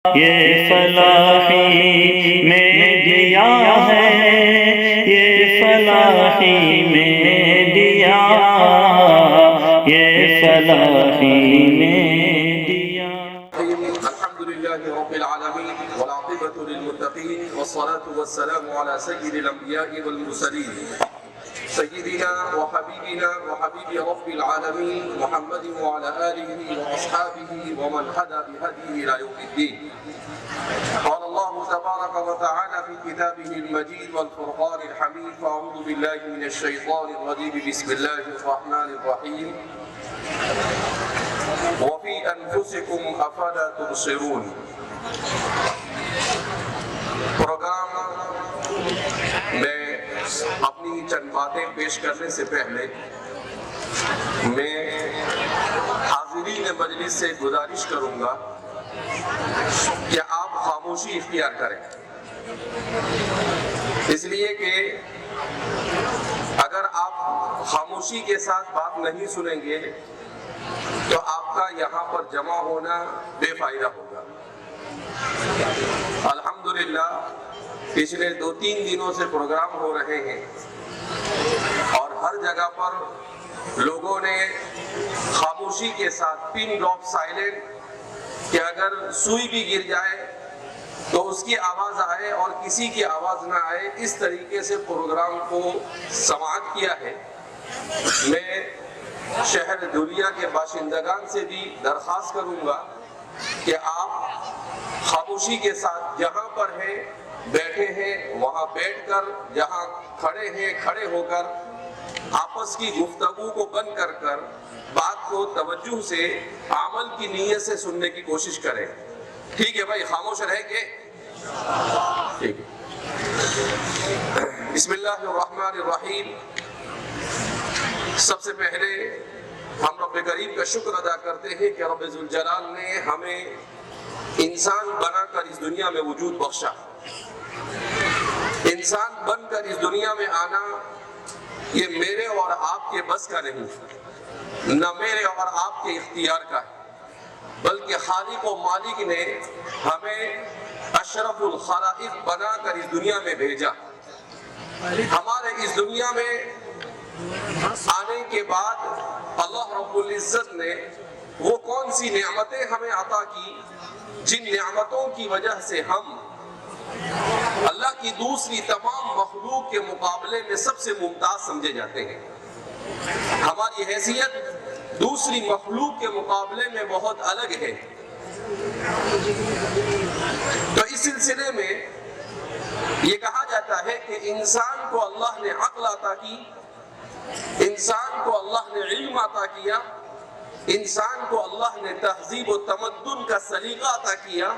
یہ فلاحی میں دیا ہے، یہ فلاحی میں دیا، یہ فلاحی میں دیا۔ الحمد لله رب العالمين والعاقبة للمتقين والصلاة والسلام على سيد الأنبياء والمرسلين سيدنا وحبيبنا وحبيب رب العالمين محمد وعلى آله وأصحابه ومن هدى بهديه إلى يوم الدين. قال الله تبارك وتعالى في كتابه المجيد والفرقان الحميد: فأعوذ بالله من الشيطان الرجيم بسم الله الرحمن الرحيم وفي أنفسكم أفلا تبصرون. پروگرام میں اپنی چند باتیں پیش کرنے سے پہلے میں حاضرین مجلس سے گزارش کروں گا کہ آپ خاموشی اختیار کریں، اس لیے کہ اگر آپ خاموشی کے ساتھ بات نہیں سنیں گے تو آپ کا یہاں پر جمع ہونا بے فائدہ ہوگا۔ الحمدللہ پچھلے 2-3 دنوں سے پروگرام ہو رہے ہیں اور ہر جگہ پر لوگوں نے خاموشی کے ساتھ پن ڈراپ سائلنٹ کہ اگر سوئی بھی گر جائے تو اس کی آواز آئے اور کسی کی آواز نہ آئے، اس طریقے سے پروگرام کو سماعت کیا ہے۔ میں شہر دھولیا کے باشندگان سے بھی درخواست کروں گا کہ آپ خاموشی کے ساتھ جہاں پر ہیں بیٹھے ہیں وہاں بیٹھ کر، جہاں کھڑے ہیں کھڑے ہو کر آپس کی گفتگو کو بند کر کر بات کو توجہ سے عمل کی نیت سے سننے کی کوشش کریں۔ ٹھیک ہے بھائی، خاموش رہیں گے؟ ٹھیک ہے۔ بسم اللہ الرحمن الرحیم۔ سب سے پہلے ہم رب کریم کا شکر ادا کرتے ہیں کہ رب ذوالجلال نے ہمیں انسان بنا کر اس دنیا میں وجود بخشا۔ انسان بن کر اس دنیا میں آنا یہ میرے اور آپ کے بس کا نہیں، نہ میرے اور آپ کے اختیار کا ہے، بلکہ خالق و مالک نے ہمیں اشرف الخلائق بنا کر اس دنیا میں بھیجا۔ ہمارے اس دنیا میں آنے کے بعد اللہ رب العزت نے وہ کون سی نعمتیں ہمیں عطا کی جن نعمتوں کی وجہ سے ہم اللہ کی دوسری تمام مخلوق کے مقابلے میں سب سے ممتاز سمجھے جاتے ہیں۔ ہماری حیثیت دوسری مخلوق کے مقابلے میں بہت الگ ہے۔ تو اس سلسلے میں یہ کہا جاتا ہے کہ انسان کو اللہ نے عقل عطا کی، انسان کو اللہ نے علم عطا کیا، انسان کو اللہ نے تہذیب و تمدن کا سلیقہ عطا کیا،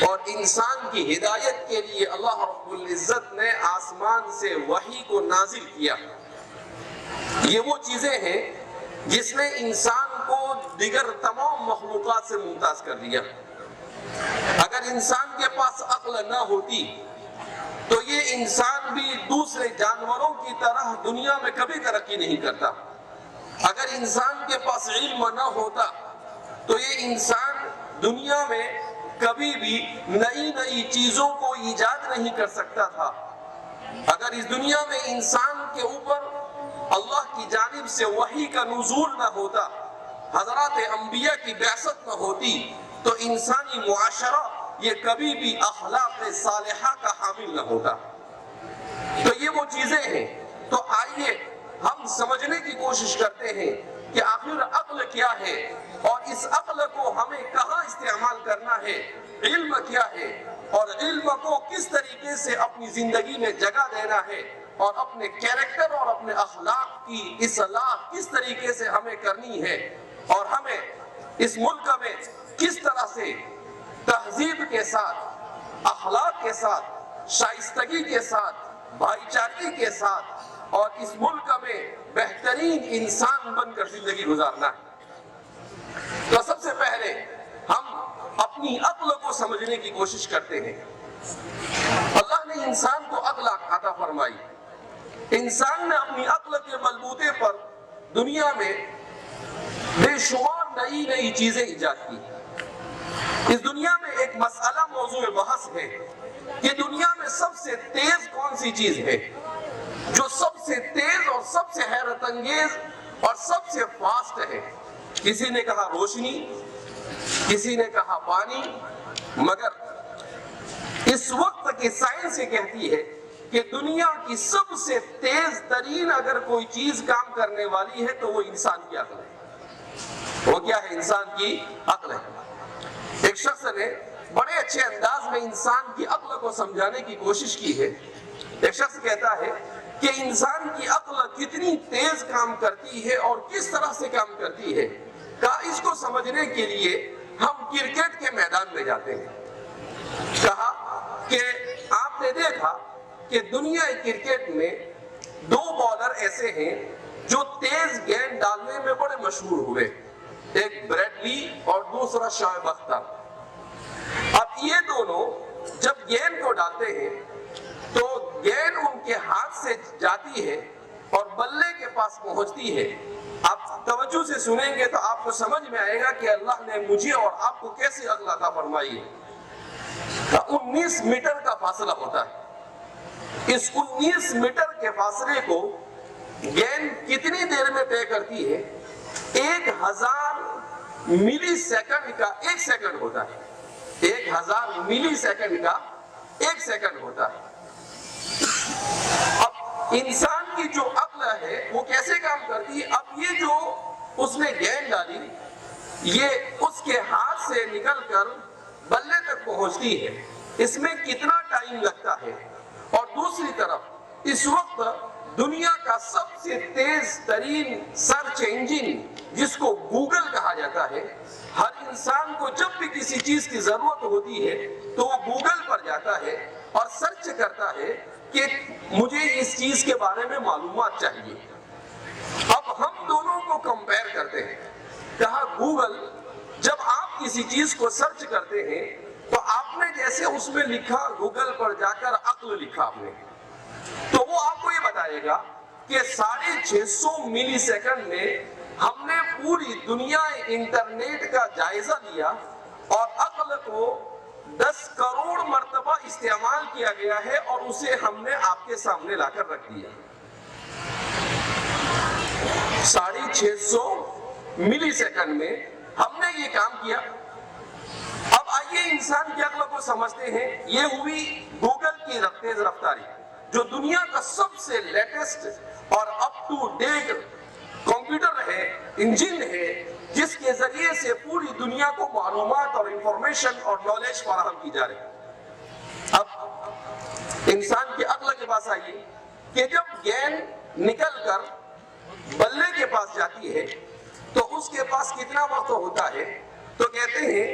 اور انسان کی ہدایت کے لیے اللہ رب العزت نے آسمان سے وحی کو نازل کیا۔ یہ وہ چیزیں ہیں جس نے انسان کو دیگر تمام مخلوقات سے ممتاز کر دیا۔ اگر انسان کے پاس عقل نہ ہوتی تو یہ انسان بھی دوسرے جانوروں کی طرح دنیا میں کبھی ترقی نہیں کرتا۔ اگر انسان کے پاس علم نہ ہوتا تو یہ انسان دنیا میں کبھی بھی نئی چیزوں کو ایجاد نہیں کر سکتا تھا۔ اگر اس دنیا میں انسان کے اوپر اللہ کی جانب سے وحی کا نزول نہ ہوتا، حضرات انبیاء کی بعثت نہ ہوتی، تو انسانی معاشرہ یہ کبھی بھی اخلاق صالحہ کا حامل نہ ہوتا۔ تو یہ وہ چیزیں ہیں۔ تو آئیے ہم سمجھنے کی کوشش کرتے ہیں کہ آخر عقل کیا ہے اور اس عقل کو ہمیں کہاں استعمال کرنا ہے، علم کیا ہے اور علم کو کس طریقے سے اپنی زندگی میں جگہ دینا ہے، اور اپنے کیریکٹر اور اپنے اخلاق کی اصلاح کس طریقے سے ہمیں کرنی ہے، اور ہمیں اس ملک میں کس طرح سے تہذیب کے ساتھ، اخلاق کے ساتھ، شائستگی کے ساتھ، بھائی چارگی کے ساتھ اور اس ملک میں بہترین انسان بن کر زندگی گزارنا ہے۔ تو سب سے پہلے ہم اپنی عقل کو سمجھنے کی کوشش کرتے ہیں۔ اللہ نے انسان کو عقل عطا فرمائی۔ انسان نے اپنی عقل کے بلبوتے پر دنیا میں بے شمار نئی چیزیں ایجاد کی۔ اس دنیا میں ایک مسئلہ موضوع بحث ہے کہ دنیا میں سب سے تیز کون سی چیز ہے، جو سب سے تیز اور سب سے حیرت انگیز اور سب سے فاسٹ ہے۔ کسی نے کہا روشنی، کسی نے کہا پانی، مگر اس وقت کی سائنس یہ کہتی ہے کہ دنیا کی سب سے تیز ترین اگر کوئی چیز کام کرنے والی ہے تو وہ انسان کی عقل ہے۔ وہ کیا ہے؟ انسان کی عقل ہے۔ ایک شخص نے بڑے اچھے انداز میں انسان کی عقل کو سمجھانے کی کوشش کی ہے۔ ایک شخص کہتا ہے کہ انسان کی عقل کتنی تیز کام کرتی ہے اور کس طرح سے کام کرتی ہے، کہا اس کو سمجھنے کے لیے ہم کرکٹ کے میدان میں جاتے ہیں۔ کہا کہ آپ نے دیکھا کہ دنیا کرکٹ میں دو بالر ایسے ہیں جو تیز گیند ڈالنے میں بڑے مشہور ہوئے، ایک بریڈلی اور دوسرا شعیب اختر۔ اب یہ دونوں جب گیند کو ڈالتے ہیں تو گیند ان کے ہاتھ سے جاتی ہے اور بلے کے پاس پہنچتی ہے۔ آپ توجہ سے سنیں گے تو آپ کو سمجھ میں آئے گا کہ اللہ نے مجھے اور آپ کو کیسے عقل عطا فرمائی ہے۔ 19 میٹر کا فاصلہ ہوتا ہے۔ اس 19 میٹر کے فاصلے کو گیند کتنی دیر میں طے کرتی ہے؟ 1000 ملی سیکنڈ کا 1 سیکنڈ ہوتا ہے۔ 1000 ملی سیکنڈ کا 1 سیکنڈ ہوتا ہے۔ اب انسان کی جو عقل ہے وہ کیسے کام کرتی ہے؟ اب یہ جو اس نے گیند ڈالی، یہ اس کے ہاتھ سے نکل کر بلے تک پہنچتی ہے، اس میں کتنا ٹائم لگتا ہے؟ اور دوسری طرف اس وقت دنیا کا سب سے تیز ترین سرچ انجن جس کو گوگل کہا جاتا ہے، ہر انسان کو جب بھی کسی چیز کی ضرورت ہوتی ہے تو وہ گوگل پر جاتا ہے اور سرچ کرتا ہے کہ مجھے اس چیز کے بارے میں معلومات چاہیے۔ اب ہم دونوں کو کمپیئر کرتے ہیں۔ کہا گوگل جب آپ کسی چیز کو سرچ کرتے ہیں تو آپ نے جیسے اس میں لکھا، گوگل پر جا کر عقل لکھا آپ نے، تو وہ آپ کو یہ بتائے گا کہ 650 ملی سیکنڈ میں ہم نے پوری دنیا انٹرنیٹ کا جائزہ لیا اور عقل کو 10 کروڑ مرتبہ استعمال کیا گیا ہے اور اسے ہم نے آپ کے سامنے لا کر رکھ دیا۔ 650 ملی سیکنڈ میں ہم نے یہ کام کیا۔ اب آئیے انسان کی عقل کو سمجھتے ہیں۔ یہ ہوئی گوگل کی تیز رفتاری، جو دنیا کا سب سے لیٹسٹ اور اپ ٹو ڈیٹ کمپیوٹر ہے، انجن ہے، جس کے ذریعے سے پوری دنیا کو معلومات اور انفارمیشن اور نالج فراہم کی جا رہی ہے۔ اب انسان کی عقل کے پاس آئیے کہ جب گیند نکل کر بلے کے پاس جاتی ہے تو اس کے پاس کتنا وقت ہوتا ہے؟ تو کہتے ہیں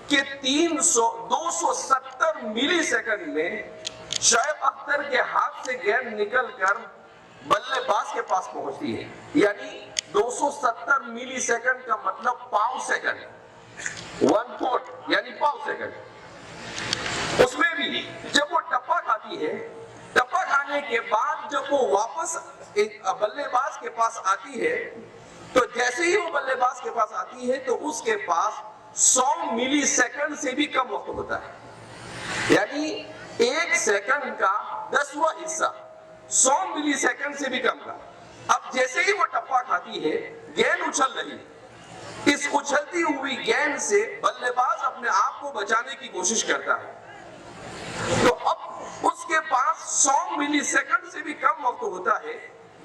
کہ 270 ملی سیکنڈ میں شعیب اختر کے ہاتھ سے گیند نکل کر بلے باز کے پاس پہنچتی ہے۔ یعنی 270 ملی سیکنڈ کا مطلب پاؤں سیکنڈ، 1/4 یعنی پاؤں سیکنڈ۔ اس میں بھی جب وہ ٹپا کھاتی ہے، ٹپا کھانے کے بعد جب وہ واپس بلے باز کے پاس آتی ہے تو جیسے ہی وہ بلے باز کے پاس آتی ہے تو اس کے پاس 100 ملی سیکنڈ سے بھی کم وقت ہوتا ہے۔ یعنی 1 سیکنڈ کا 10واں حصہ 100 ملی سیکنڈ سے بھی کم کا۔ اب جیسے ہی وہ ٹپا کھاتی ہے، گیند اچھل رہی، اس اچھلتی ہوئی گیند سے بلے باز اپنے آپ کو بچانے کی کوشش کرتا ہے، تو اب اس کے پاس 100 ملی سیکنڈ سے بھی کم وقت ہوتا ہے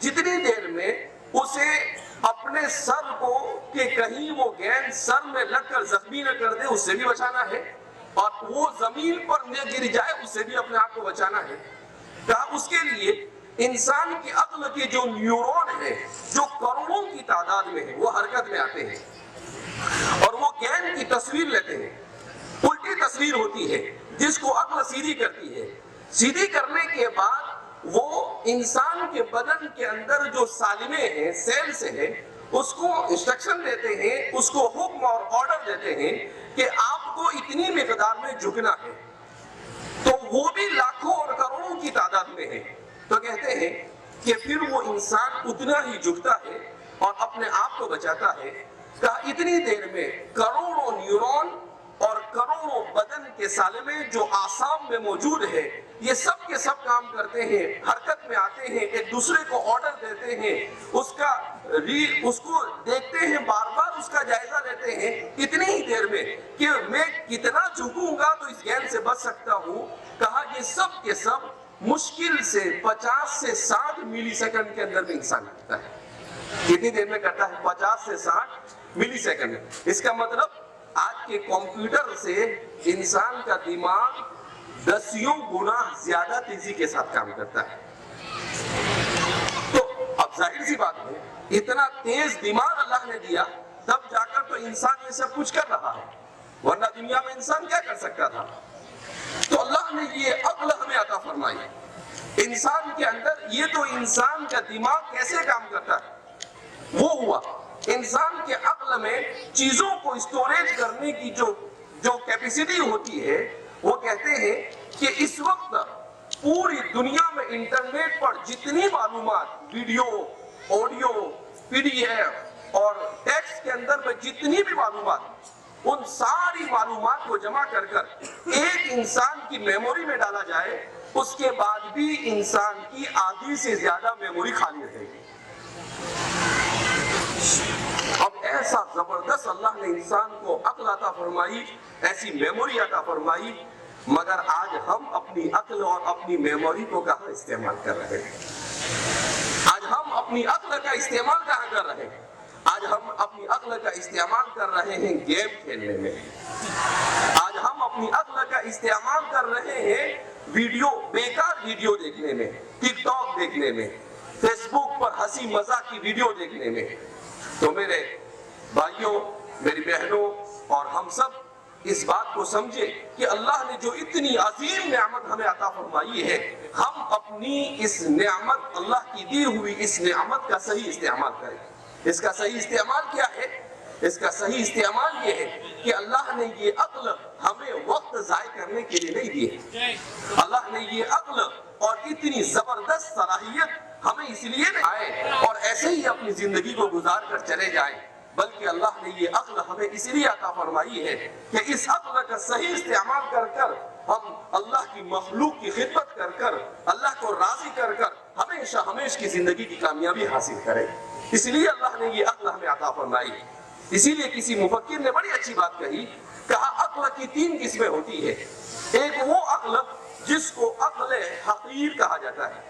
جتنی دیر میں اسے اپنے سر کو کہ کہیں وہ گیند سر میں لگ کر زخمی نہ کر دے اس سے بھی بچانا ہے، اور وہ زمین پر نہ گر جائے اس سے بھی اپنے آپ کو بچانا ہے۔ کہا اس کے لیے انسان کی عقل کے جو نیورون ہیں جو کروڑوں کی تعداد میں ہیں وہ حرکت میں آتے ہیں اور وہ گیند کی تصویر لیتے ہیں۔ الٹی تصویر ہوتی ہے جس کو عقل سیدھی کرتی ہے۔ سیدھی کرنے کے بعد وہ انسان کے بدن کے اندر جو سالمے ہیں، سیلز ہیں، اس کو انسٹرکشن دیتے ہیں، اس کو حکم اور آرڈر دیتے ہیں کہ آپ کو اتنی مقدار میں جھکنا ہے، تو وہ بھی لاکھوں اور کروڑوں کی تعداد میں ہے۔ تو کہتے ہیں کہ پھر وہ انسان اتنا ہی جھکتا ہے اور اپنے آپ کو بچاتا ہے۔ کہا اتنی دیر میں کروڑوں نیورون اور کروڑوں بدن کے سالمے جو اعصاب میں موجود ہے، یہ سب کے سب کام کرتے ہیں، حرکت میں آتے ہیں، ایک دوسرے کو آرڈر دیتے ہیں، اس کو دیکھتے ہیں، بار بار اس کا جائزہ لیتے ہیں اتنی ہی دیر میں کہ میں کتنا جھکوں گا تو اس گیند سے بچ سکتا ہوں۔ کہا یہ سب کے سب مشکل سے 50 سے 60 ملی سیکنڈ کے اندر میں انسان کرتا ہے۔ کتنی دیر میں کرتا ہے؟ 50 سے 60 ملی سیکنڈ۔ اس کا مطلب آج کے کمپیوٹر سے انسان کا دماغ 10 گنا زیادہ تیزی کے ساتھ کام کرتا ہے۔ تو اب ظاہر سی بات ہے، اتنا تیز دماغ اللہ نے دیا، تب جا کر تو انسان یہ سب کچھ کر رہا ہے، ورنہ دنیا میں انسان کیا کر سکتا تھا؟ تو اللہ نے یہ عقل ہمیں عطا فرمائی انسان کے اندر۔ یہ تو انسان کا دماغ کیسے کام کرتا ہے وہ ہوا، انسان کے عقل میں چیزوں کو اسٹوریج کرنے کی جو کیپیسٹی ہوتی ہے، وہ کہتے ہیں کہ اس وقت پوری دنیا میں انٹرنیٹ پر جتنی معلومات، video, audio, P D F اور ٹیکسٹ کے اندر میں جتنی بھی معلومات، ان ساری معلومات کو جمع کر ایک انسان کی میموری میں ڈالا جائے، اس کے بعد بھی انسان کی آدھی سے زیادہ میموری خالی رہے گی۔ اب ایسا زبردست اللہ نے انسان کو عقل عطا فرمائی، ایسی میموری عطا فرمائی، مگر آج ہم اپنی عقل اور اپنی میموری کو کہاں استعمال کر رہے ہیں؟ آج ہم اپنی عقل کا استعمال کہاں کر رہے ہیں؟ آج ہم اپنی عقل کا استعمال کر رہے ہیں گیم کھیلنے میں، آج ہم اپنی عقل کا استعمال کر رہے ہیں بیکار ویڈیو دیکھنے میں، ٹک ٹاک دیکھنے میں، فیس بک پر ہنسی مذاق کی ویڈیو دیکھنے میں۔ تو میرے بھائیوں، میری بہنوں اور ہم سب اس بات کو سمجھے کہ اللہ نے جو اتنی عظیم نعمت ہمیں عطا فرمائی ہے، ہم اپنی اس نعمت، اللہ کی دی ہوئی اس نعمت کا صحیح استعمال کریں۔ اس کا صحیح استعمال کیا ہے؟ اس کا صحیح استعمال یہ ہے کہ اللہ نے یہ عقل ہمیں وقت ضائع کرنے کے لیے نہیں دی ہے۔ اللہ نے یہ عقل اور اتنی زبردست صلاحیت ہمیں اس لیے نہیں آئے اور ایسے ہی اپنی زندگی کو گزار کر چلے جائیں، بلکہ اللہ نے یہ عقل ہمیں اس لیے عطا فرمائی ہے کہ اس عقل کا صحیح استعمال کر کر ہم اللہ کی مخلوق کی خدمت کر کر، اللہ کو راضی کر کر ہمیشہ ہمیشہ کی زندگی کی کامیابی حاصل کریں۔ اس لیے اللہ نے یہ عقل ہمیں عطا فرمائی۔ اسی لیے کسی مفکر نے بڑی اچھی بات کہی، کہا عقل کی 3 قسمیں ہوتی ہے۔ ایک وہ عقل جس کو عقل حقیر کہا جاتا ہے،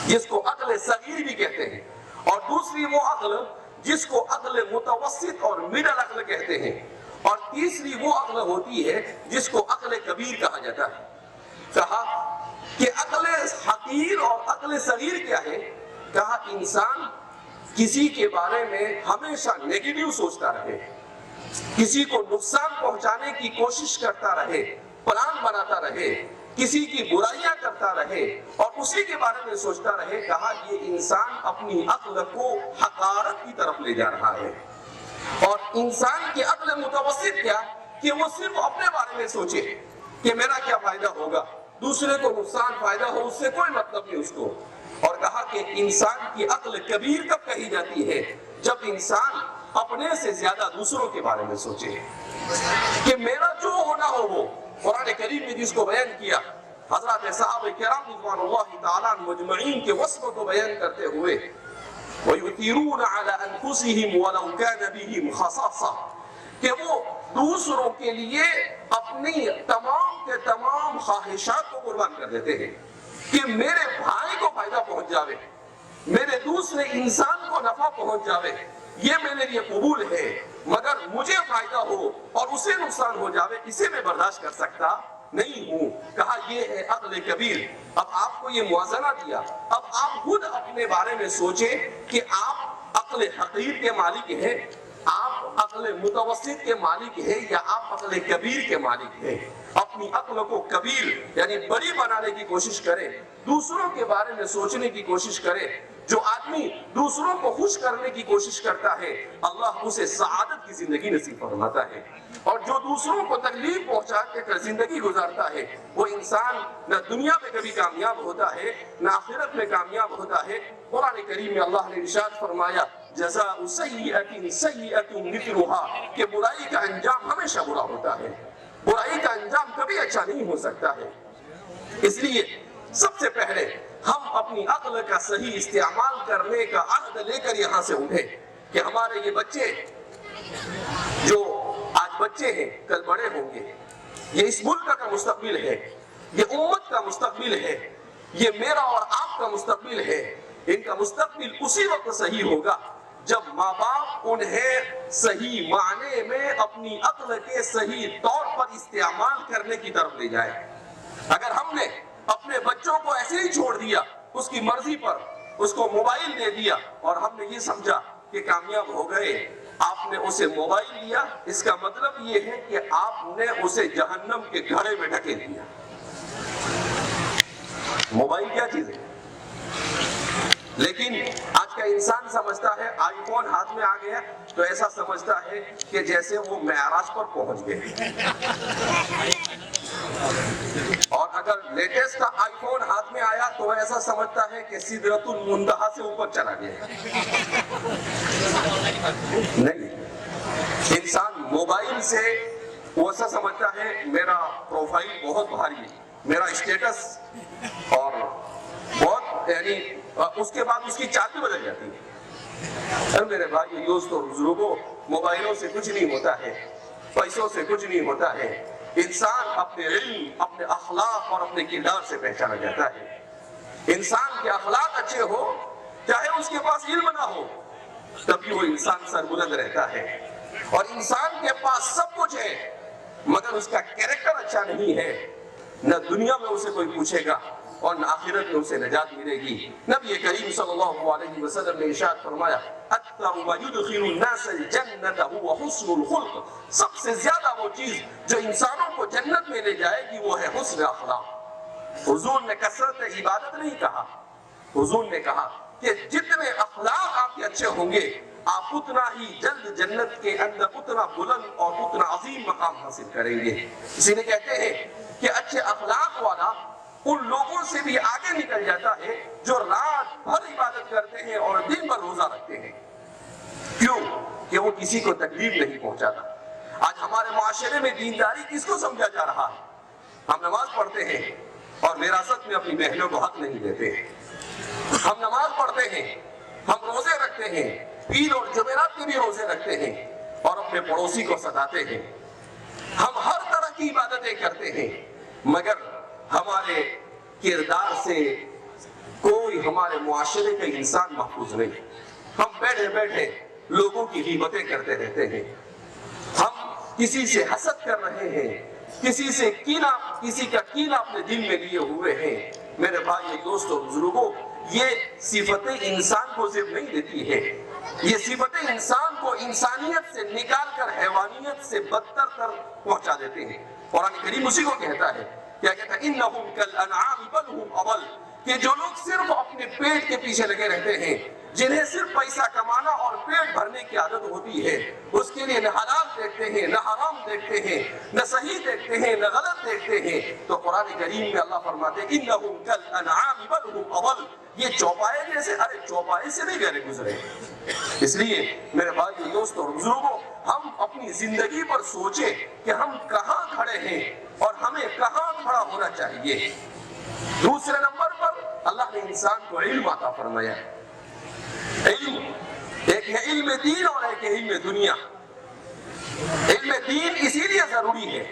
جس کو عقل صغیر بھی کہتے ہیں، اور دوسری وہ عقل جس کو عقل متوسط اور مڈل عقل کہتے ہیں، اور تیسری وہ عقل ہوتی ہے جس کو عقل کبیر کہا جاتا ہے۔ کہا کہ عقل حقیر اور عقل صغیر کیا ہے؟ کہا انسان کسی کے بارے میں ہمیشہ نیگیٹو سوچتا رہے، کسی کو نقصان پہنچانے کی کوشش کرتا رہے، پلان بناتا رہے، کسی کی برائیاں کرتا رہے اور اسی کے بارے میں سوچتا رہے۔ کہا یہ انسان اپنی عقل کو حقارت کی طرف لے جا رہا ہے۔ اور انسان کی عقل متوسط کیا کہ وہ صرف اپنے بارے میں سوچے کہ میرا کیا فائدہ ہوگا، دوسرے کو نقصان فائدہ ہو اس سے کوئی مطلب نہیں اس کو۔ اور کہا کہ انسان کی عقل کبیر کب کہی جاتی ہے؟ جب انسان اپنے سے زیادہ دوسروں کے بارے میں سوچے کہ میرا جو ہونا ہو وہ۔ قرآن کریم نے جس کو بیان کیا، حضرات صحابہ کرام رضوان اللہ تعالیٰ مجمعین کے وصف کو بیان کرتے ہوئے، وَيُؤْثِرُونَ عَلَىٰ أَنفُسِهِمْ وَلَوْ كَانَ بِهِمْ خَصَاصَةٌ، کہ وہ دوسروں کے لیے اپنی تمام کے تمام خواہشات کو قربان کر دیتے ہیں کہ میرے بھائی کو فائدہ پہنچ جاوے، میرے دوسرے انسان کو نفع پہنچ جاوے، یہ میرے لیے قبول ہے، مگر مجھے فائدہ ہو اور اسے نقصان ہو جاوے اسے میں برداشت کر سکتا نہیں ہوں۔ کہا یہ ہے عقل کبیر۔ اب آپ کو یہ موازنہ دیا، اب آپ خود اپنے بارے میں سوچیں کہ آپ عقل حقیر کے مالک ہیں، آپ عقل متوسط کے مالک ہیں یا آپ عقل کبیر کے مالک ہیں۔ اپنی عقل کو کبیر یعنی بڑی بنانے کی کوشش کریں، دوسروں کے بارے میں سوچنے کی کوشش کریں۔ جو آدمی دوسروں کو خوش کرنے کی کوشش کرتا ہے، اللہ اسے سعادت کی زندگی نصیب فرماتا ہے، اور جو دوسروں کو تکلیف پہنچا کر زندگی گزارتا ہے، وہ انسان نہ دنیا میں کبھی کامیاب ہوتا ہے نہ آخرت میں کامیاب ہوتا ہے۔ قرآن کریم میں اللہ نے ارشاد فرمایا، جزاء سیئۃ سیئۃ مثلھا، کہ برائی کا انجام ہمیشہ برا ہوتا ہے، برائی کا انجام کبھی اچھا نہیں ہو سکتا ہے۔ اس لیے سب سے پہلے ہم اپنی عقل کا صحیح استعمال کرنے کا عہد لے کر یہاں سے اٹھے کہ ہمارے یہ بچے جو آج بچے ہیں کل بڑے ہوں گے، یہ اس ملک کا مستقبل ہے، یہ امت کا مستقبل ہے، یہ میرا اور آپ کا مستقبل ہے۔ ان کا مستقبل اسی وقت صحیح ہوگا جب ماں باپ انہیں صحیح معنی میں اپنی عقل کے صحیح طور پر استعمال کرنے کی طرف لے جائے۔ اگر ہم نے اپنے بچوں کو ایسے ہی چھوڑ دیا اس کی مرضی پر، اس کو موبائل دے دیا اور ہم نے یہ سمجھا کہ کامیاب ہو گئے، آپ نے اسے موبائل دیا، اس کا مطلب یہ ہے کہ آپ نے اسے جہنم کے گھڑے میں ڈھکیل دیا۔ موبائل کیا چیز ہے؟ لیکن آج کا انسان سمجھتا ہے آئی فون ہاتھ میں آ گیا تو ایسا سمجھتا ہے کہ جیسے وہ معراج پر پہنچ گئے، اور اگر لیٹسٹ کا آئی فون ہاتھ میں آیا تو ایسا سمجھتا ہے کہ سدرۃ المنتہا سے اوپر چلا گیا۔ نہیں، انسان موبائل سے وہ ایسا سمجھتا ہے میرا پروفائل بہت بھاری ہے، میرا اسٹیٹس، اور بہت یعنی اس کے بعد اس کی چال بھی بدل جاتی ہے۔ اور میرے بھائی دوستوں بزرگوں، موبائلوں سے کچھ نہیں ہوتا ہے، پیسوں سے کچھ نہیں ہوتا ہے، انسان اپنے علم، اپنے اخلاق اور اپنے کردار سے پہچانا جاتا ہے۔ انسان کے اخلاق اچھے ہو، چاہے اس کے پاس علم نہ ہو، تبھی وہ انسان سربلند رہتا ہے۔ اور انسان کے پاس سب کچھ ہے مگر اس کا کیریکٹر اچھا نہیں ہے، نہ دنیا میں اسے کوئی پوچھے گا اور نہ آخرت میں اسے نجات ملے گی۔ نبی کریم صلی اللہ علیہ وسلم نے ارشاد فرمایا اکثر ما يدخل الناس الجنة هو حسن الخلق، سب سے زیادہ وہ چیز جو انسانوں کو جنت میں لے جائے گی وہ ہے حسن اخلاق۔ حضور نے کثرت عبادت نہیں کہا، حضور نے کہا کہ جتنے اخلاق آپ کے اچھے ہوں گے آپ اتنا ہی جلد جنت کے اندر اتنا بلند اور اتنا عظیم مقام حاصل کریں گے۔ اسی لیے کہتے ہیں کہ اچھے اخلاق والا ان لوگوں سے بھی آگے نکل جاتا ہے جو رات بھر عبادت کرتے ہیں اور دن بھر روزہ رکھتے ہیں۔ کیوں؟ کہ وہ کسی کو تکلیف نہیں پہنچاتا۔ آج ہمارے معاشرے میں دینداری کس کو سمجھا جا رہا ہے؟ ہم نماز پڑھتے ہیں اور وراثت میں اپنی بہنوں کو حق نہیں دیتے ہیں، ہم نماز پڑھتے ہیں، ہم روزے رکھتے ہیں، عید اور جمعرات کے بھی روزے رکھتے ہیں اور اپنے پڑوسی کو ستاتے ہیں، ہم ہر طرح کی عبادتیں کرتے ہیں مگر ہمارے کردار سے کوئی ہمارے معاشرے کا انسان محفوظ نہیں۔ ہم بیٹھے بیٹھے لوگوں کی غیبتیں کرتے رہتے ہیں، ہم کسی سے حسد کر رہے ہیں، کسی کا کینہ اپنے دل میں لیے ہوئے ہیں۔ میرے بھائی دوستوں بزرگوں، یہ صفتیں انسان کو صرف نہیں دیتی ہے، یہ صفتیں انسان کو انسانیت سے نکال کر حیوانیت سے بدتر تر پہنچا دیتے ہیں۔ قرآن کریم اسی کو کہتا ہے، کیا کہتا ہے انہم کالانعام بل ہم اضل، کہ جو لوگ صرف اپنے پیٹ کے پیچھے لگے رہتے ہیں، جنہیں صرف پیسہ کمانا اور پیٹ بھرنے کی عادت ہوتی ہے، اس کے لیے نہ حلال دیکھتے ہیں، نہ حرام دیکھتے ہیں، نہ صحیح دیکھتے ہیں، نہ غلط دیکھتے ہیں، تو قرآن کریم میں اللہ فرماتے ہیں انہم کالانعام بل ہم اضل، یہ چوپائے جیسے، ارے چوپائے سے نہیں گہرے گزرے۔ اس لیے میرے بھائی دوستوں اور بزرگوں، ہم اپنی زندگی پر سوچیں کہ ہم کہاں کھڑے ہیں اور ہمیں کہاں کھڑا ہونا چاہیے۔ دوسرے نمبر پر اللہ نے انسان کو علم عطا فرمایا۔ علم ایک ہے علم دین اور ایک ہے علم دنیا۔ علم دین اسی لیے ضروری ہے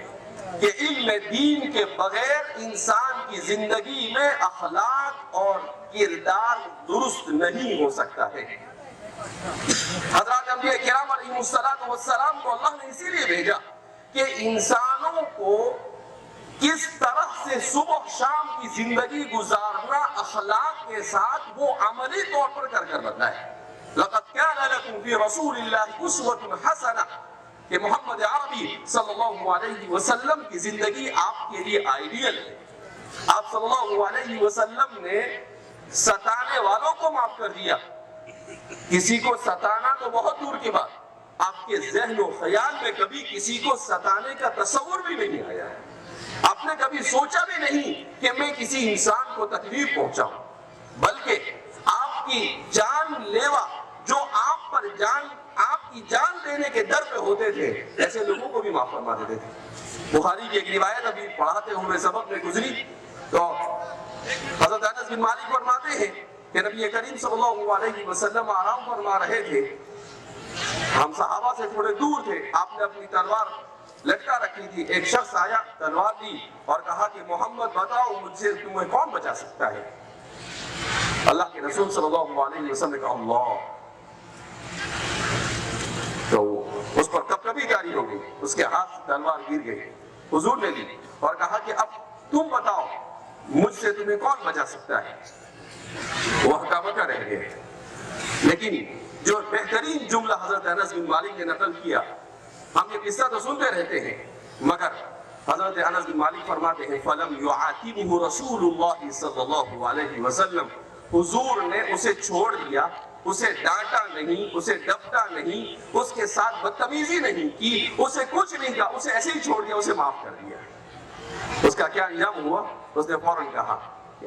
کہ علم دین کے بغیر انسان کی زندگی میں اخلاق اور کردار درست نہیں ہو سکتا ہے۔ حضرات انبیاء کرام علیہ السلام کو اللہ نے اسی لیے بھیجا کہ انسانوں کو کس طرح سے صبح شام کی زندگی گزارنا اخلاق کے ساتھ وہ عملی طور پر کر بتائے۔ لقد كان لكم في رسول الله اسوة حسنة، کہ محمد عربی صلی اللہ علیہ وسلم کی زندگی آپ کے لیے آئیڈیل ہے۔ آپ صلی اللہ علیہ وسلم نے ستانے والوں کو معاف کر دیا، کسی کو ستانا تو بہت دور کی بات، آپ کے ذہن و خیال میں کبھی کسی کو ستانے کا تصور بھی نہیں آیا ہے، آپ نے کبھی سوچا بھی نہیں کہ میں کسی انسان کو تکلیف پہنچاؤں، بلکہ آپ کی جان لیوا جو آپ پر آپ کی جان دینے کے در پہ ہوتے تھے، ایسے لوگوں کو بھی معاف فرما دیتے تھے۔ بخاری کی ایک روایت ابھی پڑھاتے ہوئے سبق میں گزری تو حضرت انس بن مالک فرماتے ہیں کہ نبی کریم صلی اللہ علیہ وسلم آرام فرما رہے تھے، ہم صحابہ سے تھوڑے دور تھے، آپ نے اپنی تلوار لٹکا رکھی تھی، ایک شخص آیا تلوار لی اور کہا کہ محمد بتاؤ مجھ سے تمہیں کون بچا سکتا ہے؟ اللہ کے رسول صلی اللہ علیہ وسلم نے کہا اللہ، تو اس پر کبکبی جاری ہو گئی، اس کے ہاتھ سے تلوار گر گئی، حضور نے لی اور کہا کہ اب تم بتاؤ مجھ سے تمہیں کون بچا سکتا ہے؟ وہ ہکا بکا رہ گئے۔ لیکن جو بہترین جملہ حضرت انس بن مالک نے نقل کیا، ہم یہ قصہ تو سنتے رہتے ہیں مگر حضرت انس بن مالک فرماتے ہیں فَلَمْ يُعَاتِبُهُ رَسُولُ اللَّهِ صلی اللہ علیہ وسلم، حضور نے اسے چھوڑ دیا، اسے ڈانٹا نہیں، اسے ڈپٹا نہیں، اس کے ساتھ بدتمیزی نہیں کی، اسے کچھ نہیں کہا، اسے ایسے ہی چھوڑ دیا، اسے معاف کر دیا۔ اس کا کیا انجام ہوا؟ اس نے فوراً کہا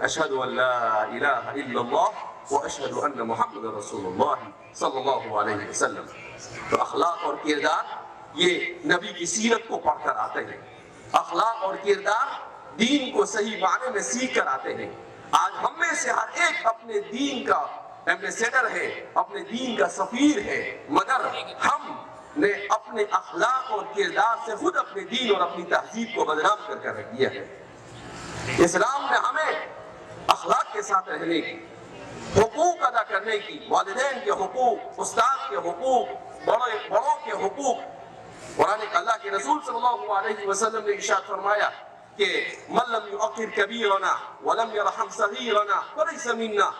اشہد ان لا الہ الا اللہ واشہد ان محمد رسول اللہ صلی اللہ علیہ وسلم۔ تو اخلاق اور کردار یہ نبی کی سیرت کو پڑھ کر آتے ہیں، اخلاق اور کردار دین کو صحیح معنی میں سیکھ کر آتے ہیں۔ آج ہم میں سے ہر ایک اپنے دین کا ایمبیسیڈر ہے، اپنے دین کا سفیر ہے، مگر ہم نے اپنے اخلاق اور کردار سے خود اپنے دین اور اپنی تہذیب کو بدنام کر کے رکھ دیا ہے۔ اسلام نے ہمیں اخلاق کے ساتھ رہنے کی، حقوق ادا کرنے کی، والدین کے حقوق، استاد کے حقوق، بڑوں کے حقوق۔ قرآن اللہ کے رسول صلی اللہ علیہ وسلم نے ارشاد فرمایا کہ من لم یؤقر کبیرنا ولم یرحم صغیرنا فلیس منا،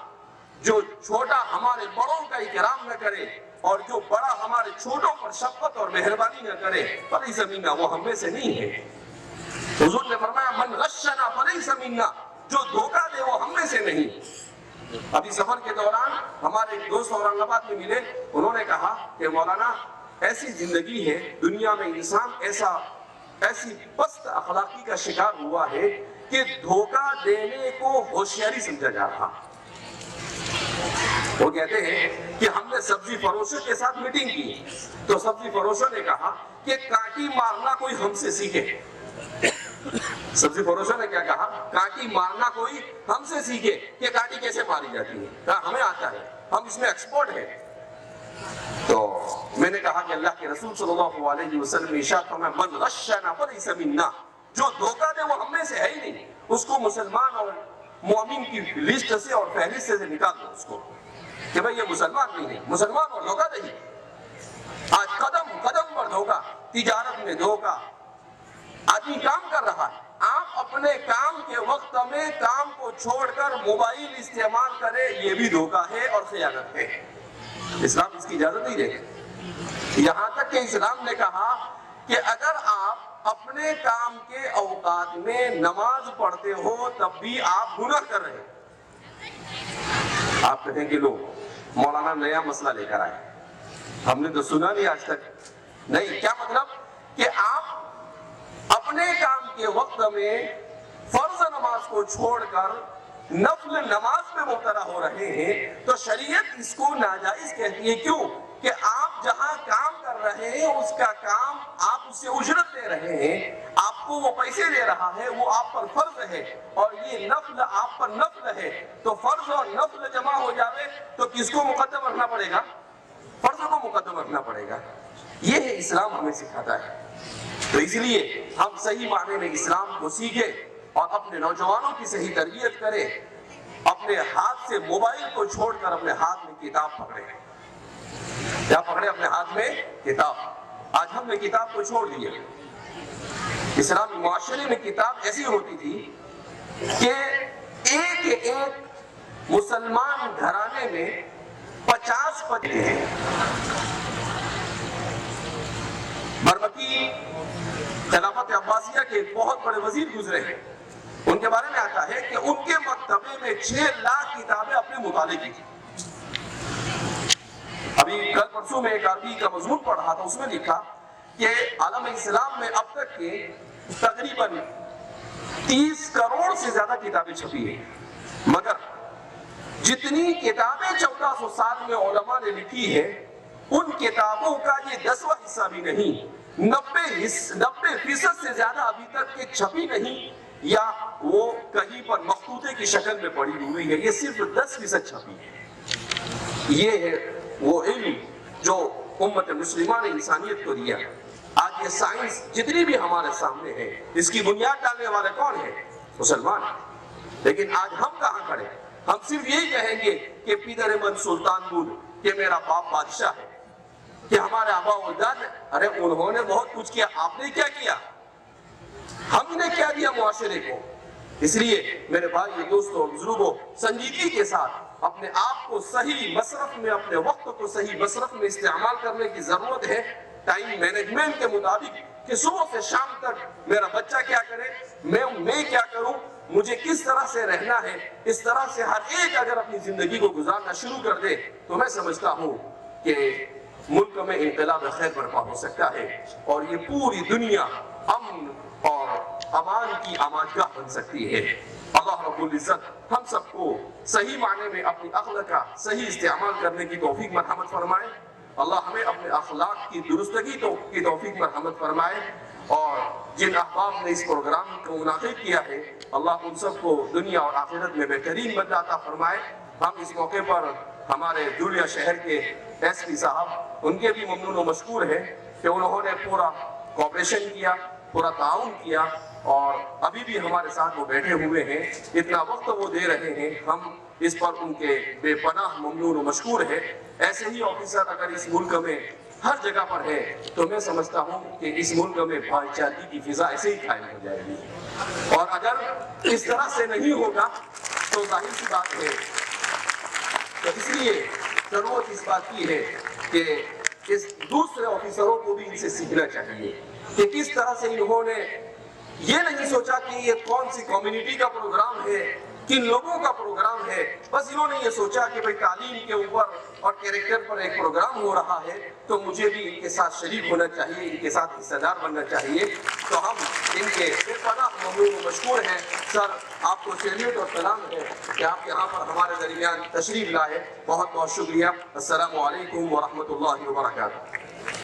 جو چھوٹا ہمارے بڑوں کا اکرام نہ کرے اور جو بڑا ہمارے چھوٹوں پر شفقت اور مہربانی نہ کرے فلیس منا، وہ ہم میں سے نہیں ہے۔ حضور نے فرمایا من غشنا فلیس منا، جو دھوکہ دے وہ ہم میں سے نہیں۔ ابھی سفر کے دوران ہمارے ایک دوست اورنگ آباد میں ملے، انہوں نے کہا کہ مولانا ایسی زندگی ہے دنیا میں انسان ایسی پست اخلاقی کا شکار ہوا ہے کہ دھوکہ دینے کو ہوشیاری سمجھا جا رہا۔ وہ کہتے ہیں کہ ہم نے سبزی فروشوں کے ساتھ میٹنگ کی تو سبزی فروشوں نے کہا کہ کانٹی مارنا کوئی ہم سے سیکھے۔ سبزی فروشوں نے کیا کہا؟ کانٹی مارنا کوئی ہم سے سیکھے کہ کانٹی کیسے ماری جاتی ہے، کہا ہمیں آتا ہے، ہم اس میں ایکسپرٹ ہیں۔ تو میں نے کہا کہ اللہ کے رسول صلی اللہ علیہ وسلم نے ارشاد فرمایا من غشنا فلیس منا، جو دھوکہ دے وہ ہم میں سے ہے ہی نہیں، اس کو مسلمان اور مومن کی لسٹ سے اور فہرست سے نکال دو اس کو کہ بھئی یہ مسلمان نہیں ہے، مسلمان اور دھوکہ دہی۔ آج قدم قدم پر دھوکہ، تجارت میں دھوکہ، آدمی کام کر رہا ہے، آپ اپنے کام کے وقت میں کام کو چھوڑ کر موبائل استعمال کرے، یہ بھی دھوکہ ہے اور خیانت ہے۔ اسلام اس کی اجازت نہیں دے۔ یہاں تک کہ اسلام نے کہا کہ اگر آپ اپنے کام کے اوقات میں نماز پڑھتے ہو تب بھی آپ گناہ کر رہے ہیں۔ آپ کہیں کہ لو مولانا نیا مسئلہ لے کر آئے، ہم نے تو سنا نہیں آج تک۔ نہیں، کیا مطلب کہ آپ اپنے کام کے وقت میں فرض نماز کو چھوڑ کر نفل نماز میں مبتلا ہو رہے ہیں تو شریعت اس کو ناجائز کہتی ہے۔ کیوں؟ کہ آپ جہاں کام کر رہے ہیں اس کا کام آپ اسے اجرت دے رہے ہیں، آپ کو وہ پیسے دے رہا ہے، وہ آپ پر فرض ہے اور یہ نفل آپ پر نفل ہے، تو فرض اور نفل جمع ہو جاوے تو کس کو مقدم رکھنا پڑے گا؟ فرض کو مقدم رکھنا پڑے گا۔ یہ ہے اسلام ہمیں سکھاتا ہے۔ تو اس لیے ہم صحیح معنی میں اسلام کو سیکھیں اور اپنے نوجوانوں کی صحیح تربیت کریں، اپنے ہاتھ سے موبائل کو چھوڑ کر اپنے ہاتھ میں کتاب پکڑیں۔ کیا پکڑے؟ اپنے ہاتھ میں کتاب۔ آج ہم نے کتاب کو چھوڑ دیا۔ اسلامی معاشرے میں کتاب ایسی ہوتی تھی کہ ایک مسلمان گھرانے میں 50 بچے ہیں۔ برمکی خلافت عباسیہ کے بہت بڑے وزیر گزرے ہیں، ان کے بارے میں آتا ہے کہ ان کے مکتبے میں 6 لاکھ کتابیں اپنے مطالعے کی تھیں۔ ابھی کل پرسوں میں ایک عربی کا مضمون پڑھ رہا تھا، اس میں لکھا کہ عالم اسلام میں اب تک کے تقریباً 30 کروڑ سے زیادہ کتابیں چھپی ہیں، مگر جتنی کتابیں 1400 سال میں علماء نے لکھی ہے ان کتابوں کا یہ 10واں حصہ بھی نہیں، 90% سے زیادہ ابھی تک کہ چھپی نہیں یا وہ کہیں پر مخطوطے کی شکل میں پڑی ہوئی ہے، یہ صرف 10% چھپی ہے۔ یہ ہے وہ علم جو امت مسلمہ نے انسانیت کو دیا۔ آج یہ سائنس جتنی بھی ہمارے سامنے ہے، اس کی بنیاد ڈالنے والے کون ہیں؟ مسلمان۔ لیکن آج ہم کہاں کھڑے؟ ہم صرف یہی کہیں گے کہ پیدر من سلطان بود، کہ میرا باپ بادشاہ ہے، کہ ہمارے آبا و اجداد، ارے انہوں نے بہت کچھ کیا، آپ نے کیا کیا؟ ہم نے کیا دیا معاشرے کو؟ اس لیے میرے بھائی دوستوں بزرگوں، سنجیدگی کے ساتھ اپنے آپ کو صحیح مصرف میں، اپنے وقت کو صحیح مصرف میں استعمال کرنے کی ضرورت ہے، ٹائم مینجمنٹ کے مطابق، کہ صبح سے شام تک میرا بچہ کیا کرے، میں کیا کروں، مجھے کس طرح سے رہنا ہے۔ اس طرح سے ہر ایک اگر اپنی زندگی کو گزارنا شروع کر دے تو میں سمجھتا ہوں کہ ملک میں انقلاب خیر برپا ہو سکتا ہے، اور یہ پوری دنیا امن اور امان کی آماجگاہ بن سکتی ہے۔ اللہ رب العزت ہم سب کو صحیح معنی میں اپنی عقل کا صحیح استعمال کرنے کی توفیق مرحمت فرمائے۔ اللہ ہمیں اپنے اخلاق کی درستگی کی توفیق مرحمت فرمائے، اور جن احباب نے اس پروگرام کو منعقد کیا ہے، اللہ ان سب کو دنیا اور آخرت میں بہترین بدلہ عطا فرمائے۔ ہم اس موقع پر ہمارے دھولیا شہر کے ایس پی صاحب، ان کے بھی ممنون و مشکور ہیں کہ انہوں نے پورا کوآپریشن کیا، پورا تعاون کیا، اور ابھی بھی ہمارے ساتھ وہ بیٹھے ہوئے ہیں، اتنا وقت وہ دے رہے ہیں، ہم اس پر ان کے بے پناہ ممنون و مشکور ہے۔ ایسے ہی آفیسر اگر اس ملک میں ہر جگہ پر ہے تو میں سمجھتا ہوں کہ اس ملک میں بھائی چارگی کی فضا ایسے ہی قائم ہو جائے گی، اور اگر اس طرح سے نہیں ہوگا تو ظاہر سی بات ہے، تو اس لیے ضرورت اس بات کی ہے کہ اس دوسرے آفیسروں کو بھی ان سے سیکھنا چاہیے کہ کس طرح سے انہوں نے یہ نہیں سوچا کہ یہ کون سی کمیونٹی کا پروگرام ہے، کن لوگوں کا پروگرام ہے، بس انہوں نے یہ سوچا کہ بھئی تعلیم کے اوپر اور کیریکٹر پر ایک پروگرام ہو رہا ہے تو مجھے بھی ان کے ساتھ شریک ہونا چاہیے، ان کے ساتھ حصہ دار بننا چاہیے۔ تو ہم ان کے بے پناہ ممنون و مشکور ہیں۔ سر، آپ کو سیلیوٹ اور سلام ہے کہ آپ یہاں پر ہمارے درمیان تشریف لائے، بہت بہت شکریہ۔ السلام علیکم ورحمۃ اللہ وبرکاتہ۔